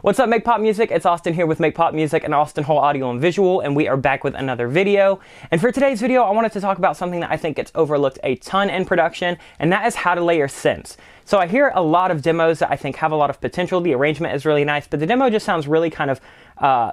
What's up, Make Pop Music? It's Austin here with Make Pop Music and Austin Hall Audio and Visual, and we are back with another video. And for today's video, I wanted to talk about something that I think gets overlooked a ton in production, and that is how to layer synths. So I hear a lot of demos that I think have a lot of potential. The arrangement is really nice, but the demo just sounds really kind of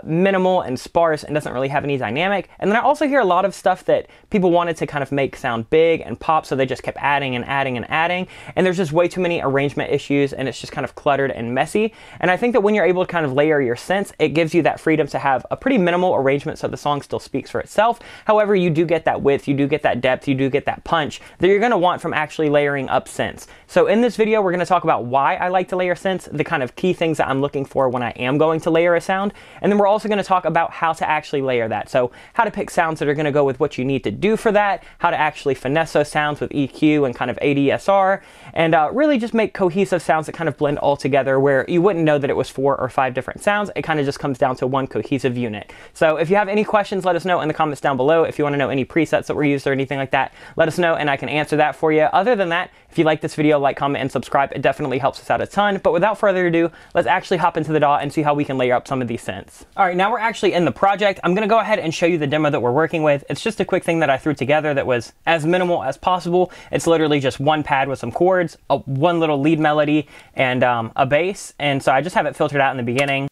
minimal and sparse and doesn't really have any dynamic. And then I also hear a lot of stuff that people wanted to kind of make sound big and pop, so they just kept adding and adding and adding. And there's just way too many arrangement issues, and it's just kind of cluttered and messy. And I think that when you're able to kind of layer your synths, it gives you that freedom to have a pretty minimal arrangement so the song still speaks for itself. However, you do get that width, you do get that depth, you do get that punch that you're going to want from actually layering up synths. So in this video, we're going to talk about why I like to layer synths, the kind of key things that I'm looking for when I am going to layer a sound, and then we're also going to talk about how to actually layer that. So how to pick sounds that are going to go with what you need to do for that, how to actually finesse those sounds with EQ and kind of ADSR, and really just make cohesive sounds that kind of blend all together where you wouldn't know that it was 4 or 5 different sounds. It kind of just comes down to one cohesive unit. So if you have any questions, let us know in the comments down below. If you want to know any presets that were used or anything like that, let us know and I can answer that for you. Other than that, if you like this video, like, comment, and subscribe. It definitely helps us out a ton. But without further ado, let's actually hop into the DAW and see how we can layer up some of these synths. All right, now we're actually in the project. I'm going to go ahead and show you the demo that we're working with. It's just a quick thing that I threw together that was as minimal as possible. It's literally just one pad with some chords, one little lead melody, and a bass. And so I just have it filtered out in the beginning.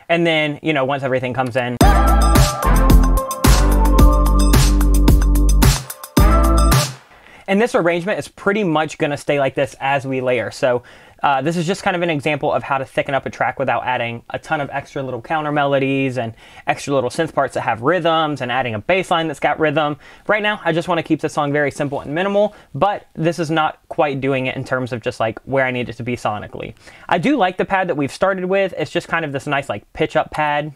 And then, you know, once everything comes in, and this arrangement is pretty much going to stay like this as we layer. So this is just kind of an example of how to thicken up a track without adding a ton of extra little counter melodies and extra little synth parts that have rhythms and adding a bass line that's got rhythm. Right now, I just want to keep the song very simple and minimal, but this is not quite doing it in terms of just like where I need it to be sonically. I do like the pad that we've started with. It's just kind of this nice like pitch up pad.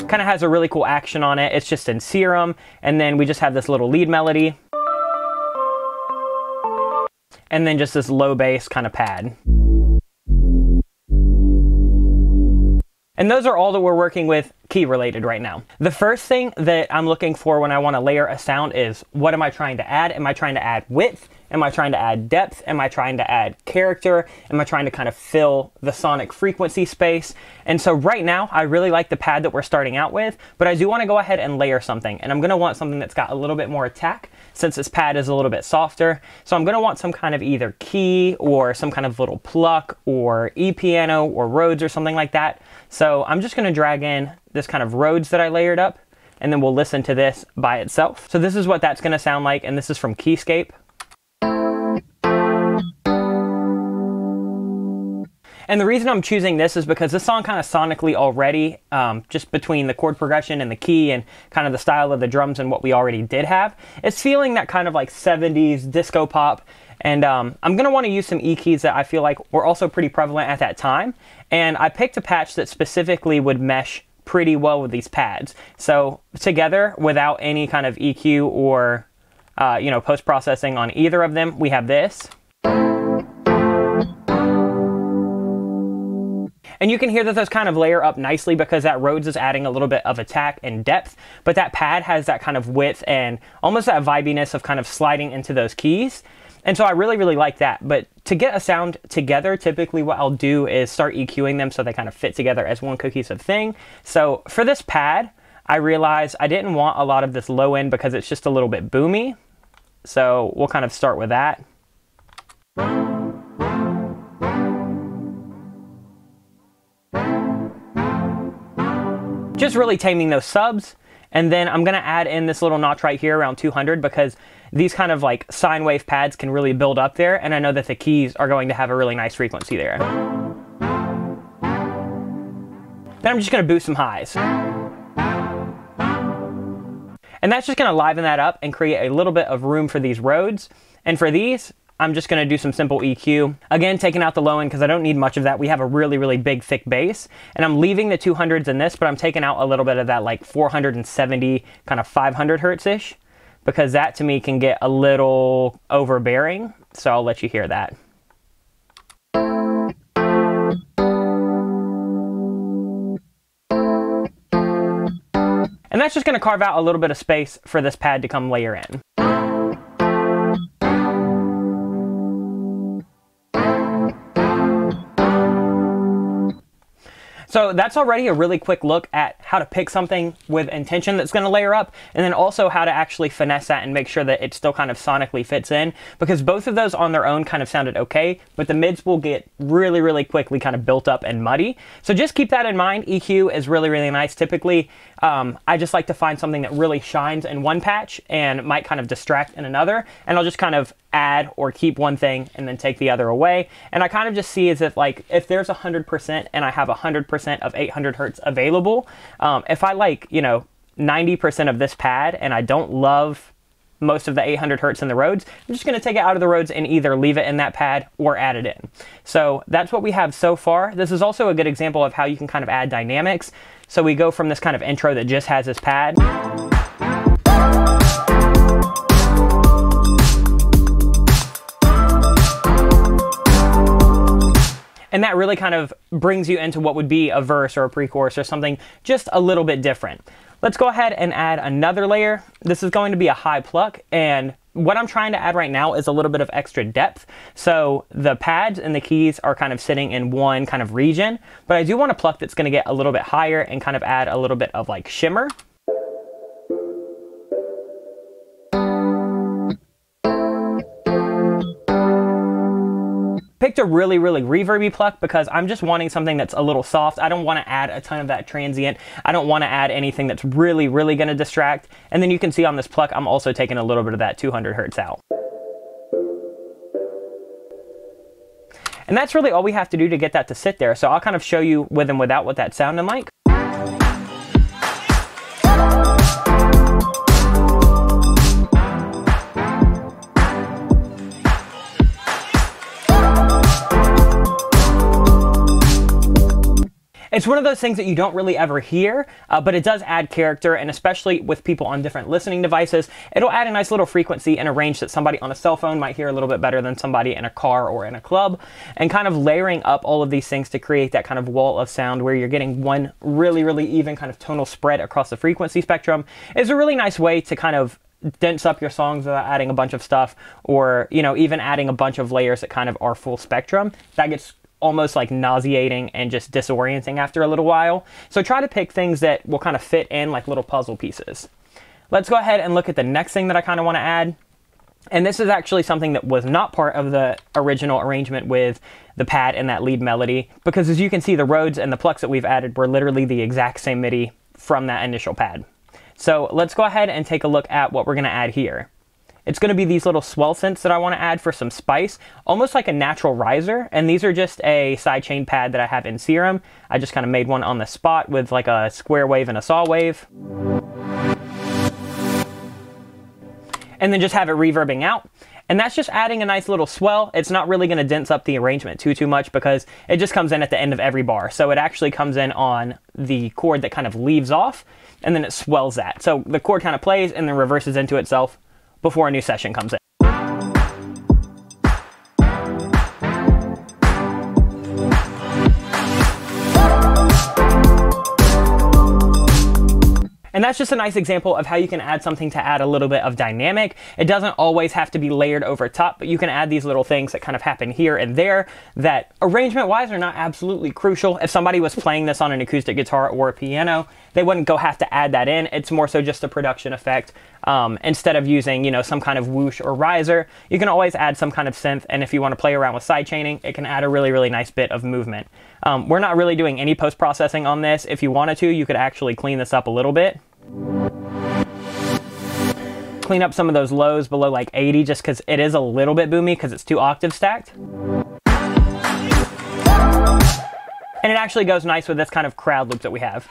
Kind of has a really cool action on it. It's just in Serum, and then we just have this little lead melody, and then just this low bass kind of pad. And those are all that we're working with key related right now. The first thing that I'm looking for when I want to layer a sound is, what am I trying to add? Am I trying to add width? Am I trying to add depth? Am I trying to add character? Am I trying to kind of fill the sonic frequency space? And so right now, I really like the pad that we're starting out with, but I do want to go ahead and layer something. And I'm going to want something that's got a little bit more attack, since this pad is a little bit softer. So I'm going to want some kind of either key or some kind of little pluck or E-piano or Rhodes or something like that. So I'm just going to drag in this kind of Rhodes that I layered up, and then we'll listen to this by itself. So this is what that's going to sound like, and this is from Keyscape. And the reason I'm choosing this is because this song kind of sonically already, just between the chord progression and the key and kind of the style of the drums and what we already did have, it's feeling that kind of like 70s disco pop. And I'm going to want to use some E keys that I feel like were also pretty prevalent at that time. And I picked a patch that specifically would mesh pretty well with these pads. So together, without any kind of EQ or you know, post-processing on either of them, we have this. And you can hear that those kind of layer up nicely because that Rhodes is adding a little bit of attack and depth, but that pad has that kind of width and almost that vibiness of kind of sliding into those keys. And so I really, really like that. But to get a sound together, typically what I'll do is start EQing them so they kind of fit together as one cohesive thing. So for this pad, I realized I didn't want a lot of this low end because it's just a little bit boomy. So we'll kind of start with that. Just really taming those subs. And then I'm going to add in this little notch right here around 200 because these kind of like sine wave pads can really build up there. And I know that the keys are going to have a really nice frequency there. Then I'm just going to boost some highs. And that's just going to liven that up and create a little bit of room for these Rhodes. And for these, I'm just going to do some simple EQ. Again, taking out the low end because I don't need much of that. We have a really, really big, thick bass. And I'm leaving the 200s in this, but I'm taking out a little bit of that like 470, kind of 500 hertz-ish, because that to me can get a little overbearing. So I'll let you hear that. And that's just going to carve out a little bit of space for this pad to come layer in. So that's already a really quick look at how to pick something with intention that's going to layer up, and then also how to actually finesse that and make sure that it still kind of sonically fits in, because both of those on their own kind of sounded okay, but the mids will get really, really quickly kind of built up and muddy. So just keep that in mind. EQ is really, really nice. Typically, I just like to find something that really shines in one patch and might kind of distract in another, and I'll just kind of add or keep one thing and then take the other away. And I kind of just see as if, like, if there's 100% and I have 100% of 800 hertz available, if I like, you know, 90% of this pad and I don't love most of the 800 hertz in the Rhodes, I'm just going to take it out of the Rhodes and either leave it in that pad or add it in. So that's what we have so far. This is also a good example of how you can kind of add dynamics. So we go from this kind of intro that just has this pad. And that really kind of brings you into what would be a verse or a pre-chorus or something just a little bit different. Let's go ahead and add another layer. This is going to be a high pluck, and what I'm trying to add right now is a little bit of extra depth. So the pads and the keys are kind of sitting in one kind of region, but I do want a pluck that's going to get a little bit higher and kind of add a little bit of like shimmer. Picked a really, really reverby pluck because I'm just wanting something that's a little soft. I don't want to add a ton of that transient. I don't want to add anything that's really, really going to distract. And then you can see on this pluck, I'm also taking a little bit of that 200 hertz out. And that's really all we have to do to get that to sit there. So I'll kind of show you with and without what that's sounding like. It's one of those things that you don't really ever hear, but it does add character, and especially with people on different listening devices, it'll add a nice little frequency in a range that somebody on a cell phone might hear a little bit better than somebody in a car or in a club, and kind of layering up all of these things to create that kind of wall of sound where you're getting one really, really even kind of tonal spread across the frequency spectrum is a really nice way to kind of dense up your songs without adding a bunch of stuff, or, you know, even adding a bunch of layers that kind of are full spectrum. That gets almost like nauseating and just disorienting after a little while. So try to pick things that will kind of fit in like little puzzle pieces. Let's go ahead and look at the next thing that I kind of want to add. And this is actually something that was not part of the original arrangement with the pad and that lead melody, because as you can see, the Rhodes and the plucks that we've added were literally the exact same MIDI from that initial pad. So let's go ahead and take a look at what we're going to add here. It's going to be these little swell synths that I want to add for some spice, almost like a natural riser. And these are just a sidechain pad that I have in Serum. I just kind of made one on the spot with like a square wave and a saw wave. And then just have it reverbing out. And that's just adding a nice little swell. It's not really going to dense up the arrangement too much because it just comes in at the end of every bar. So it actually comes in on the chord that kind of leaves off, and then it swells that. So the chord kind of plays and then reverses into itself before a new session comes in. And that's just a nice example of how you can add something to add a little bit of dynamic. It doesn't always have to be layered over top, but you can add these little things that kind of happen here and there that arrangement-wise are not absolutely crucial. If somebody was playing this on an acoustic guitar or a piano, they wouldn't have to add that in. It's more so just a production effect. Instead of using, you know, some kind of whoosh or riser, you can always add some kind of synth, and if you want to play around with sidechaining, it can add a really, really nice bit of movement. We're not really doing any post-processing on this. If you wanted to, you could actually clean this up a little bit. Clean up some of those lows below like 80 just because it is a little bit boomy because it's 2 octaves stacked. And it actually goes nice with this kind of crowd loop that we have.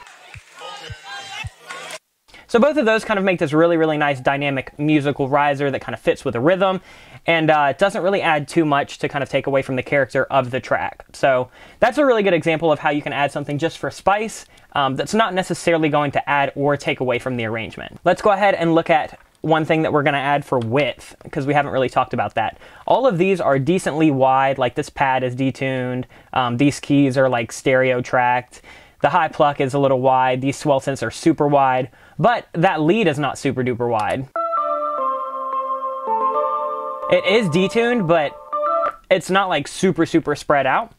So both of those kind of make this really, really nice dynamic musical riser that kind of fits with the rhythm, and it doesn't really add too much to kind of take away from the character of the track. So that's a really good example of how you can add something just for spice that's not necessarily going to add or take away from the arrangement. Let's go ahead and look at one thing that we're going to add for width, because we haven't really talked about that. All of these are decently wide, like this pad is detuned, these keys are like stereo tracked. The high pluck is a little wide, these swell synths are super wide, but that lead is not super duper wide. It is detuned, but it's not like super spread out.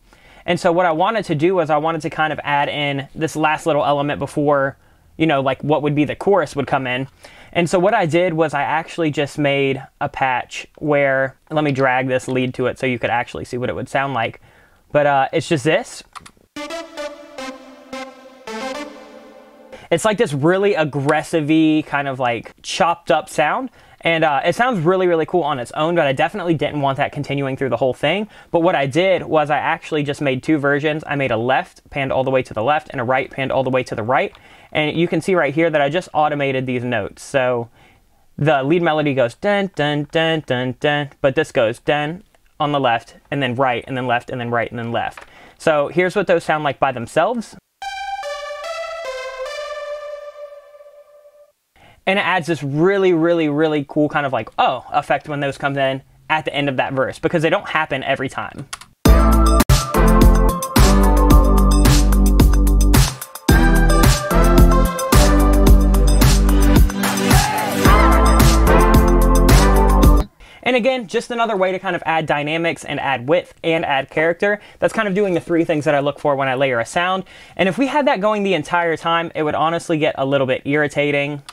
And so what I wanted to do was I wanted to kind of add in this last little element before, you know, like what would be the chorus would come in. And so what I did was I actually just made a patch where, let me drag this lead to it so you could actually see what it would sound like. But it's just this. It's like this really aggressive-y, kind of like chopped up sound. And it sounds really, really cool on its own, but I definitely didn't want that continuing through the whole thing. But what I did was I actually just made two versions. I made a left panned all the way to the left and a right panned all the way to the right. And you can see right here that I just automated these notes. So the lead melody goes dun, dun, dun, dun, dun, but this goes dun on the left, and then right, and then left, and then right, and then left. So here's what those sound like by themselves. And it adds this really, really, really cool kind of like, oh, effect when those come in at the end of that verse, because they don't happen every time. And again, just another way to kind of add dynamics and add width and add character. That's kind of doing the three things that I look for when I layer a sound. And if we had that going the entire time, it would honestly get a little bit irritating.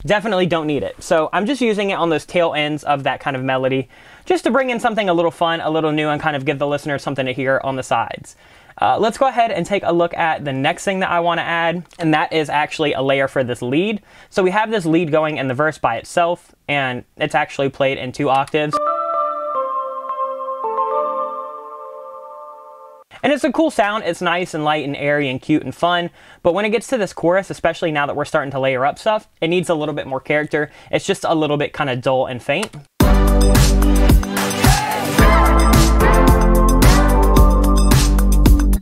Definitely don't need it. So I'm just using it on those tail ends of that kind of melody, just to bring in something a little fun, a little new, and kind of give the listener something to hear on the sides. Let's go ahead and take a look at the next thing that I want to add, and that is actually a layer for this lead. So we have this lead going in the verse by itself, and it's actually played in 2 octaves. And it's a cool sound. It's nice and light and airy and cute and fun. But when it gets to this chorus, especially now that we're starting to layer up stuff, it needs a little bit more character. It's just a little bit kind of dull and faint.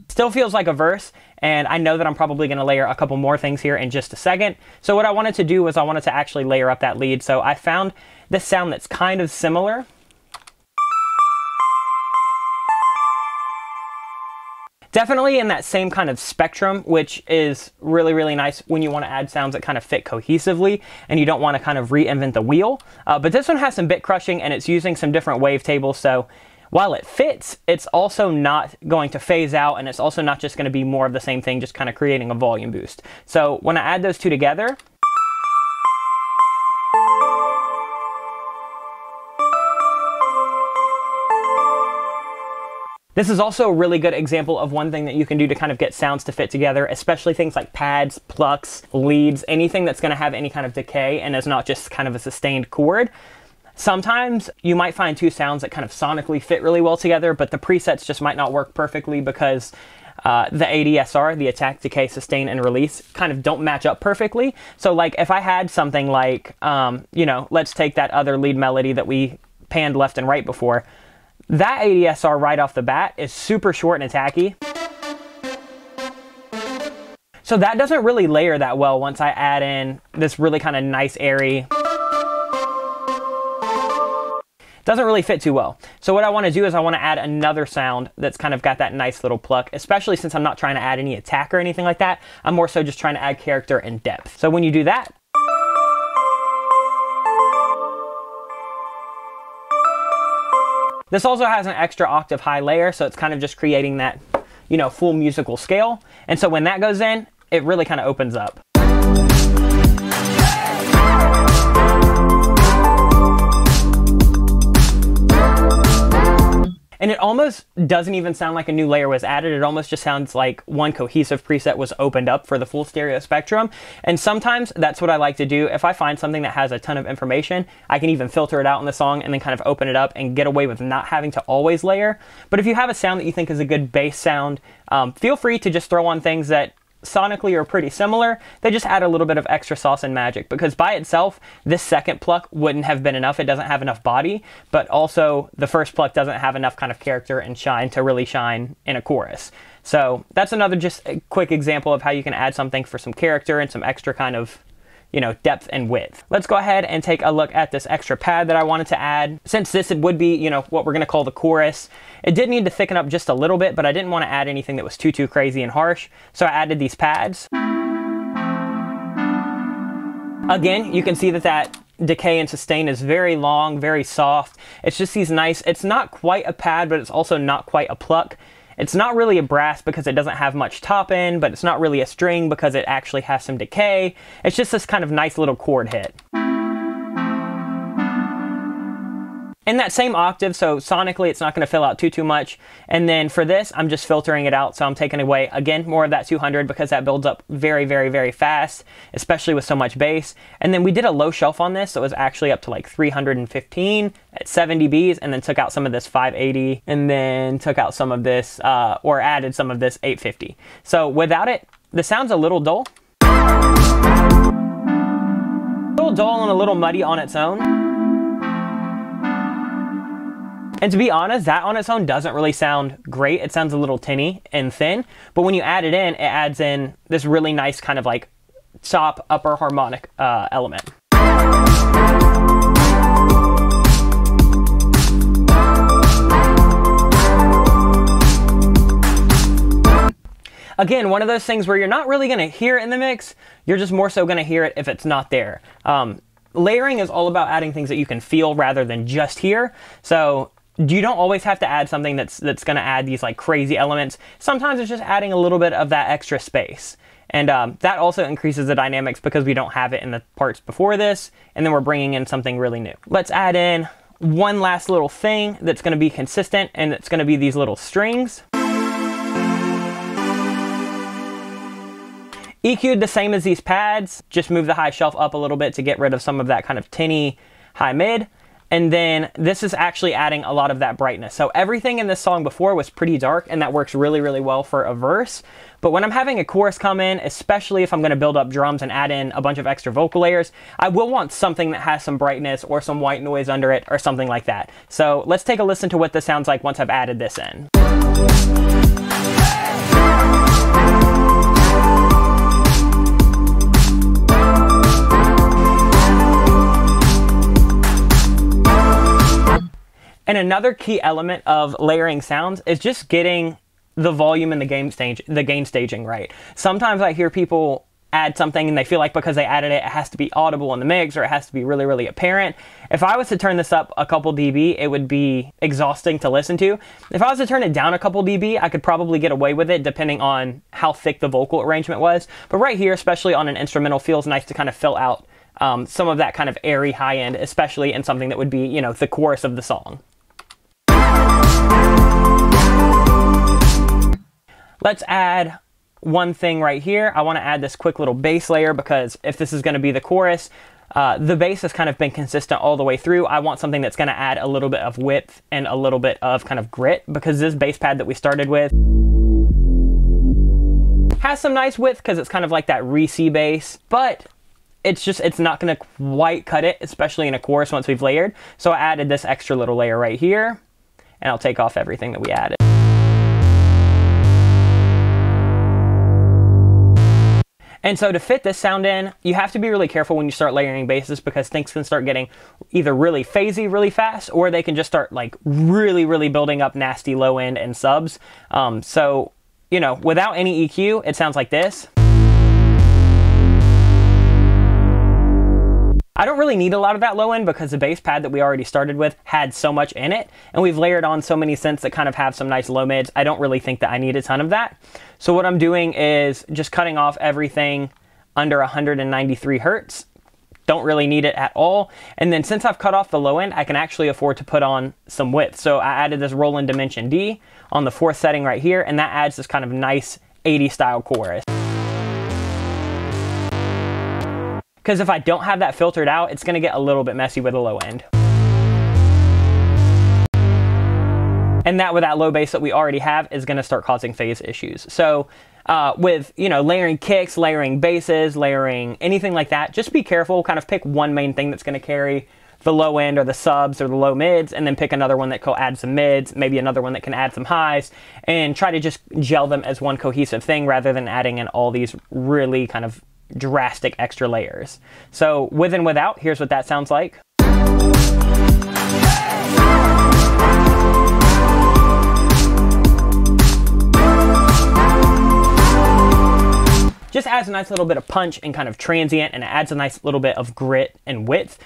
Still feels like a verse, and I know that I'm probably going to layer a couple more things here in just a second. So what I wanted to do was I wanted to actually layer up that lead. So I found this sound that's kind of similar. Definitely in that same kind of spectrum, which is really, really nice when you want to add sounds that kind of fit cohesively and you don't want to kind of reinvent the wheel. But this one has some bit crushing and it's using some different wavetables. So while it fits, it's also not going to phase out, and it's also not just going to be more of the same thing, just kind of creating a volume boost. So when I add those two together, this is also a really good example of one thing that you can do to kind of get sounds to fit together, especially things like pads, plucks, leads, anything that's going to have any kind of decay and is not just kind of a sustained chord. Sometimes you might find two sounds that kind of sonically fit really well together, but the presets just might not work perfectly because the ADSR, the attack, decay, sustain, and release, kind of don't match up perfectly. So like if I had something like, you know, let's take that other lead melody that we panned left and right before. That ADSR right off the bat is super short and attacky. So that doesn't really layer that well once I add in this really kind of nice airy. Doesn't really fit too well. So what I want to do is I want to add another sound that's kind of got that nice little pluck, especially since I'm not trying to add any attack or anything like that. I'm more so just trying to add character and depth. So when you do that, this also has an extra octave high layer, so it's kind of just creating that, you know, full musical scale. And so when that goes in, it really kind of opens up. And it almost doesn't even sound like a new layer was added. It almost just sounds like one cohesive preset was opened up for the full stereo spectrum. And sometimes that's what I like to do. If I find something that has a ton of information, I can even filter it out in the song and then kind of open it up and get away with not having to always layer. But if you have a sound that you think is a good bass sound, feel free to just throw on things that sonically are pretty similar. They just add a little bit of extra sauce and magic, because by itself this second pluck wouldn't have been enough. It doesn't have enough body, but also the first pluck doesn't have enough kind of character and shine to really shine in a chorus. So that's another just a quick example of how you can add something for some character and some extra kind of, you know, depth and width. Let's go ahead and take a look at this extra pad that I wanted to add. Since this would be, you know, what we're gonna call the chorus, it did need to thicken up just a little bit, but I didn't want to add anything that was too crazy and harsh. So I added these pads. Again, you can see that decay and sustain is very long, very soft. It's just these nice, it's not quite a pad, but it's also not quite a pluck. It's not really a brass because it doesn't have much top end, but it's not really a string because it actually has some decay. It's just this kind of nice little chord hit. In that same octave, so sonically it's not going to fill out too much. And then for this, I'm just filtering it out. So I'm taking away, again, more of that 200 because that builds up very, very, very fast, especially with so much bass. And then we did a low shelf on this, so it was actually up to like 315 at 7 dBs, and then took out some of this 580, and then took out some of this, or added some of this 850. So without it, the sound's a little dull. A little dull and a little muddy on its own. And to be honest, that on its own doesn't really sound great. It sounds a little tinny and thin, but when you add it in, it adds in this really nice kind of like top upper harmonic element. Again, one of those things where you're not really going to hear it in the mix, you're just more so going to hear it if it's not there. Layering is all about adding things that you can feel rather than just hear. So you don't always have to add something that's going to add these like crazy elements. Sometimes it's just adding a little bit of that extra space. And that also increases the dynamics because we don't have it in the parts before this. And then we're bringing in something really new. Let's add in one last little thing that's going to be consistent, and it's going to be these little strings. EQ'd the same as these pads, just move the high shelf up a little bit to get rid of some of that kind of tinny high mid. And then this is actually adding a lot of that brightness. So everything in this song before was pretty dark, and that works really, really well for a verse. But when I'm having a chorus come in, especially if I'm gonna build up drums and add in a bunch of extra vocal layers, I will want something that has some brightness or some white noise under it or something like that. So let's take a listen to what this sounds like once I've added this in. And another key element of layering sounds is just getting the volume and the gain staging right. Sometimes I hear people add something and they feel like because they added it, it has to be audible in the mix or it has to be really, really apparent. If I was to turn this up a couple dB, it would be exhausting to listen to. If I was to turn it down a couple dB, I could probably get away with it depending on how thick the vocal arrangement was. But right here, especially on an instrumental, feels nice to kind of fill out some of that kind of airy high end, especially in something that would be, you know, the chorus of the song. Let's add one thing right here. I want to add this quick little bass layer because if this is going to be the chorus, the bass has kind of been consistent all the way through. I want something that's going to add a little bit of width and a little bit of kind of grit, because this bass pad that we started with has some nice width because it's kind of like that re-C bass, but it's not going to quite cut it, especially in a chorus once we've layered. So I added this extra little layer right here, and I'll take off everything that we added. And so to fit this sound in, you have to be really careful when you start layering basses, because things can start getting either really phasey really fast, or they can just start like really, really building up nasty low end and subs. So, you know, without any EQ, it sounds like this. I don't really need a lot of that low end because the bass pad that we already started with had so much in it, and we've layered on so many synths that kind of have some nice low mids. I don't really think that I need a ton of that. So what I'm doing is just cutting off everything under 193 Hertz. Don't really need it at all. And then since I've cut off the low end, I can actually afford to put on some width. So I added this Roland Dimension D on the 4th setting right here, and that adds this kind of nice 80s style chorus. Because if I don't have that filtered out, it's going to get a little bit messy with the low end. And that with that low bass that we already have is going to start causing phase issues. So with, you know, layering kicks, layering basses, layering anything like that, just be careful. Kind of pick one main thing that's going to carry the low end or the subs or the low mids, and then pick another one that can add some mids, maybe another one that can add some highs, and try to just gel them as one cohesive thing rather than adding in all these really kind of drastic extra layers. So with and without, here's what that sounds like. Just adds a nice little bit of punch and kind of transient, and it adds a nice little bit of grit and width,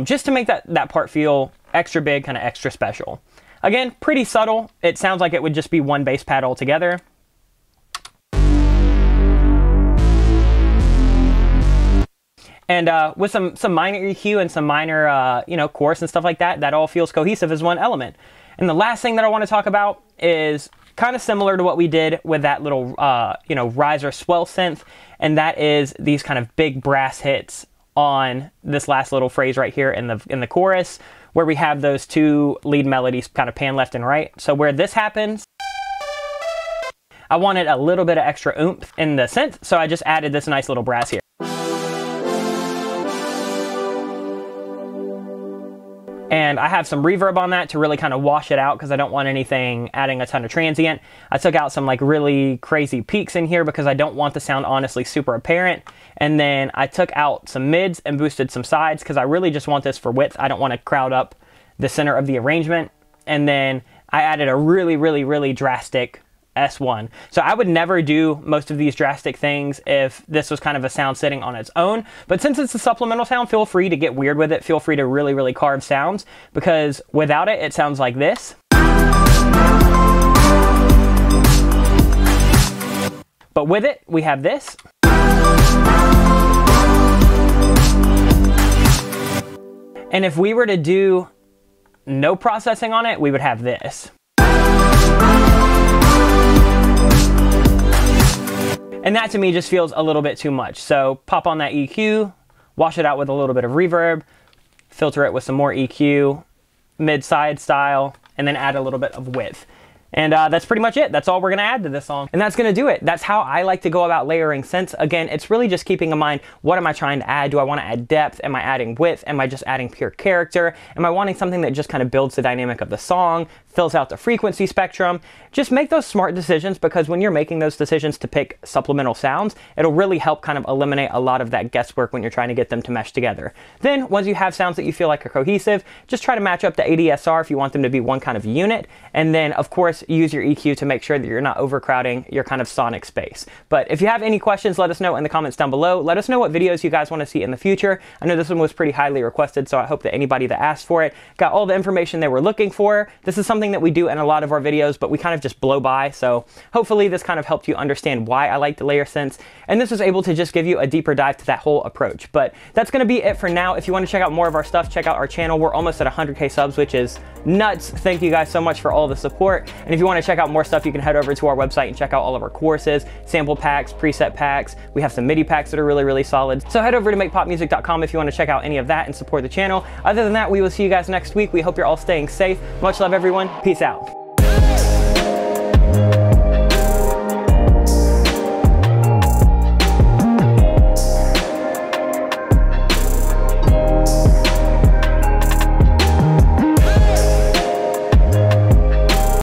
just to make that part feel extra big, kind of extra special. Again, pretty subtle. It sounds like it would just be one bass pad altogether. And with some minor EQ and some minor, you know, chorus and stuff like that, that all feels cohesive as one element. And the last thing that I want to talk about is kind of similar to what we did with that little, you know, rise or swell synth, and that is these kind of big brass hits on this last little phrase right here in the chorus, where we have those two lead melodies kind of pan left and right. So where this happens, I wanted a little bit of extra oomph in the synth, so I just added this nice little brass here. And I have some reverb on that to really kind of wash it out, because I don't want anything adding a ton of transient. I took out some like really crazy peaks in here because I don't want the sound honestly super apparent. And then I took out some mids and boosted some sides because I really just want this for width. I don't want to crowd up the center of the arrangement. And then I added a really drastic S1. So I would never do most of these drastic things if this was kind of a sound sitting on its own, but since it's a supplemental sound, feel free to get weird with it. Feel free to really carve sounds, because without it, it sounds like this. But with it, we have this. And if we were to do no processing on it, we would have this. And that to me just feels a little bit too much. So pop on that EQ, wash it out with a little bit of reverb, filter it with some more EQ, mid-side style, and then add a little bit of width. And that's pretty much it. That's all we're gonna add to this song. And that's gonna do it. That's how I like to go about layering synths. Again, it's really just keeping in mind, what am I trying to add? Do I wanna add depth? Am I adding width? Am I just adding pure character? Am I wanting something that just kind of builds the dynamic of the song, fills out the frequency spectrum? Just make those smart decisions, because when you're making those decisions to pick supplemental sounds, it'll really help kind of eliminate a lot of that guesswork when you're trying to get them to mesh together. Then, once you have sounds that you feel like are cohesive, just try to match up to ADSR if you want them to be one kind of unit. And then, of course, use your EQ to make sure that you're not overcrowding your kind of sonic space. But if you have any questions, let us know in the comments down below. Let us know what videos you guys want to see in the future. I know this one was pretty highly requested, so I hope that anybody that asked for it got all the information they were looking for. This is something that we do in a lot of our videos, but we kind of just blow by. So hopefully this kind of helped you understand why I like to layer synths, and this was able to just give you a deeper dive to that whole approach. But that's going to be it for now. If you want to check out more of our stuff, check out our channel. We're almost at 100K subs, which is nuts. Thank you guys so much for all the support. And if you want to check out more stuff, you can head over to our website and check out all of our courses, sample packs, preset packs. We have some MIDI packs that are really solid. So head over to makepopmusic.com if you want to check out any of that and support the channel. Other than that, we will see you guys next week. We hope you're all staying safe. Much love, everyone. Peace out.